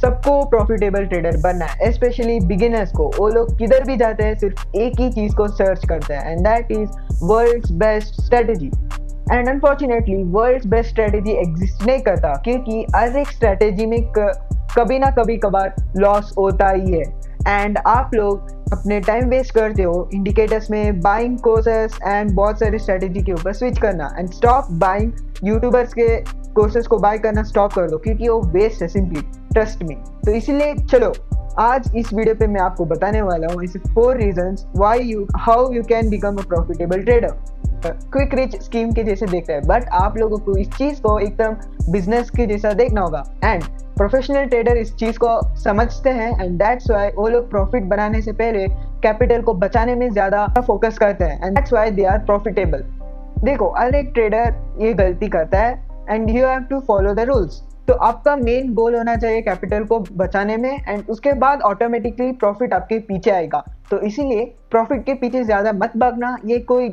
सबको profitable trader बनना है, स्पेशली बिगिनर्स को। वो लोग किधर भी जाते हैं सिर्फ एक ही चीज को सर्च करते हैं, and that is world's best strategy. And unfortunately world's best strategy exist नहीं करता, क्योंकि हर एक स्ट्रेटेजी में कभी ना कभी कभार लॉस होता ही है। एंड आप लोग अपने टाइम वेस्ट करते हो इंडिकेटर्स में, बाइंग कोर्सेस एंड बहुत सारी स्ट्रेटेजी के ऊपर स्विच करना। एंड स्टॉप बाइंग यूट्यूबर्स के कोर्सेस को बाय करना स्टॉप कर दो, क्योंकि वो वेस्ट है, सिंपली ट्रस्ट मी। तो इसीलिए चलो आज इस वीडियो पे मैं आपको बताने वाला हूँ ऐसे 4 reasons how you can become a profitable trader. Quick rich scheme के जैसे देखते हैं, बट आप लोगों को इस चीज को एकदम बिजनेस के जैसा देखना होगा। एंड प्रोफेशनल ट्रेडर इस चीज को समझते हैं, एंड दैट्स व्हाई वो लोग प्रॉफिट बनाने से पहले कैपिटल को बचाने में ज्यादा फोकस करते हैं, and that's why they are profitable. देखो हर एक ट्रेडर ये गलती करता है, and you have to follow the rules. तो आपका मेन गोल होना चाहिए कैपिटल को बचाने में, एंड उसके बाद ऑटोमेटिकली प्रॉफिट आपके पीछे आएगा। तो इसीलिए प्रॉफिट के पीछे ज्यादा मत भागना। ये कोई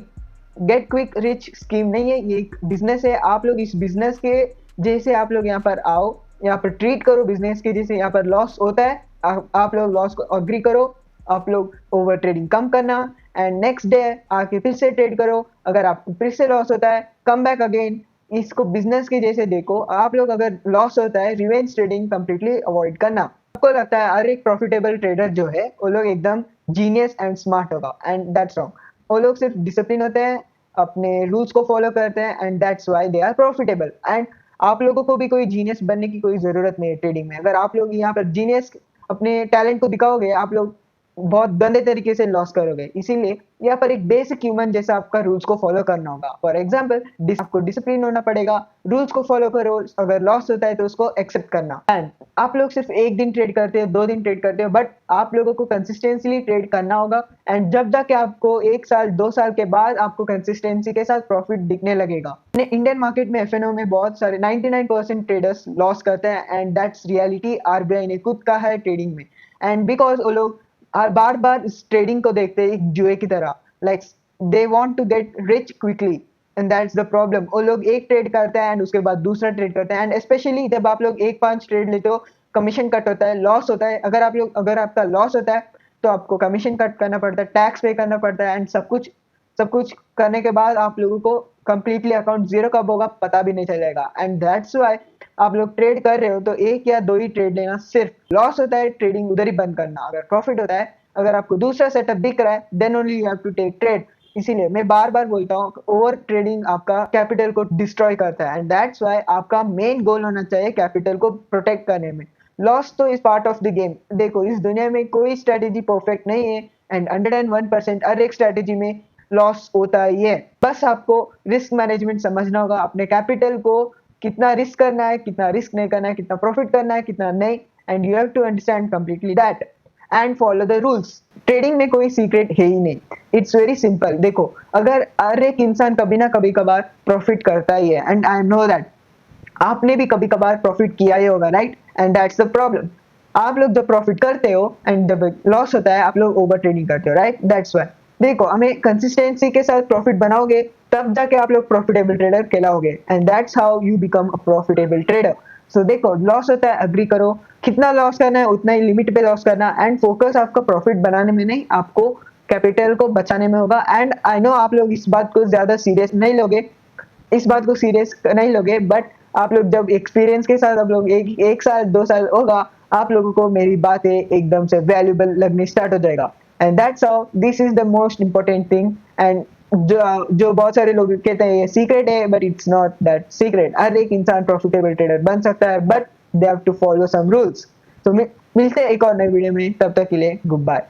गेट क्विक रिच स्कीम नहीं है, ये एक बिजनेस है। आप लोग इस बिजनेस के जैसे आप लोग यहाँ पर आओ, यहाँ पर ट्रीट करो बिजनेस के जैसे। यहाँ पर लॉस होता है, आप लोग लॉस को अग्री करो, आप लोग ओवर ट्रेडिंग कम करना, एंड नेक्स्ट डे आके फिर से ट्रेड करो। अगर आपको फिर से लॉस होता है, कम बैक अगेन। इसको बिजनेस के जैसे देखो। आप लोग अगर लॉस होता है, रिवेंज ट्रेडिंग कंप्लीटली अवॉइड करना। आपको लगता है हर एक प्रॉफिटेबल ट्रेडर जो है वो लोग एकदम जीनियस एंड स्मार्ट होगा, एंड दैट्स रॉन्ग। वो लोग सिर्फ डिसिप्लिन होते हैं, अपने रूल्स को फॉलो करते हैं, and that's why they are profitable. And आप लोगों को भी कोई जीनियस बनने की कोई जरूरत नहीं है ट्रेडिंग में। अगर आप लोग यहाँ पर जीनियस अपने टैलेंट को दिखाओगे, आप लोग बहुत गंदे तरीके से लॉस करोगे। इसीलिए यहाँ पर एक बेसिक ह्यूमन जैसा आपका रूल्स को फॉलो करना होगा। फॉर एग्जाम्पल आपको डिसिप्लिन होना पड़ेगा, रूल्स को फॉलो करो, अगर लॉस होता है तो उसको एक्सेप्ट करना। एंड आप लोग सिर्फ 1 दिन ट्रेड करते हो, 2 दिन ट्रेड करते हो, बट आप लोगों को कंसिस्टेंटली ट्रेड करना होगा। एंड जब जाके आपको 1 साल 2 साल के बाद आपको कंसिस्टेंसी के साथ प्रॉफिट दिखने लगेगा। इंडियन मार्केट में एफएनओ में बहुत सारे 99% ट्रेडर्स लॉस करते हैं, एंड दैट्स रियलिटी आरबीआई ने खुद कहा है ट्रेडिंग में। एंड बिकॉज वो लोग बार बार इस ट्रेडिंग को देखते हैं एक जुए की तरह, like they want to get rich quickly, and that's the problem. वो लोग एक ट्रेड करते हैं एंड उसके बाद दूसरा ट्रेड करते हैं, एंड स्पेशली जब आप लोग 1-5 ट्रेड लेते हो, कमीशन कट होता है, लॉस होता है। अगर आपका लॉस होता है तो आपको कमीशन कट करना पड़ता है, टैक्स पे करना पड़ता है, एंड सब कुछ करने के बाद आप लोगों को कंप्लीटली अकाउंट जीरो कब होगा पता भी नहीं चलेगा। एंड दैट्स व्हाई आप लोग ट्रेड कर रहे हो तो 1 या 2 ही ट्रेड लेना। सिर्फ लॉस होता है, ट्रेडिंग उधर ही बंद करना। अगर प्रॉफिट होता है, अगर आपको दूसरा सेटअप दिख रहा है, then only you have to take trade. इसीलिए मैं बार बार बोलता हूँ, ओवर ट्रेडिंग आपका कैपिटल को डिस्ट्रॉय करता है, एंड दैट्स व्हाई आपका मेन गोल होना चाहिए कैपिटल को प्रोटेक्ट करने में। लॉस तो is part of the game. देखो इस दुनिया में कोई स्ट्रेटेजी परफेक्ट नहीं है, एंड 101% हर एक स्ट्रेटेजी में लॉस होता ही है। बस आपको रिस्क मैनेजमेंट समझना होगा, अपने कैपिटल को कितना रिस्क करना है, कितना रिस्क नहीं करना है, कितना प्रॉफिट करना है, कितना नहीं, and you have to understand completely that and follow the rules. Trading में कोई सीक्रेट है ही नहीं, इट्स वेरी सिंपल। देखो अगर हर एक इंसान कभी ना कभी कभार प्रॉफिट करता ही है, एंड आई नो दैट आपने भी कभी कभार प्रॉफिट किया ही होगा, right? And that's the problem. आप लोग जब प्रॉफिट करते हो एंड जब लॉस होता है, आप लोग ओवर ट्रेडिंग करते हो, राइट? दैट्स व्हाई देखो हमें कंसिस्टेंसी के साथ प्रॉफिट बनाओगे, तब जाके आप लोग प्रॉफिटेबल ट्रेडर कहलाओगे, and that's how you become a profitable trader. So देखो लॉस होता है, अग्री करो, कितना लॉस करना है उतना ही लिमिट पे लॉस करना, एंड फोकस आपका प्रॉफिट बनाने में नहीं, आपको कैपिटल को बचाने में होगा। एंड आई नो आप लोग इस बात को ज्यादा सीरियस नहीं लोगे, बट आप लोग जब एक्सपीरियंस के साथ आप लोग एक साल 2 साल होगा, आप लोगों को मेरी बातें एकदम से वैल्यूबल लगने स्टार्ट हो जाएगा। And that's how this is the most important thing. And जो बहुत सारे लोग कहते हैं ये सीक्रेट है, but it's not that secret. हर एक इंसान प्रॉफिटेबल ट्रेडर बन सकता है, but they have to follow some rules. तो मिलते हैं एक और नए वीडियो में, तब तक के लिए गुड बाय।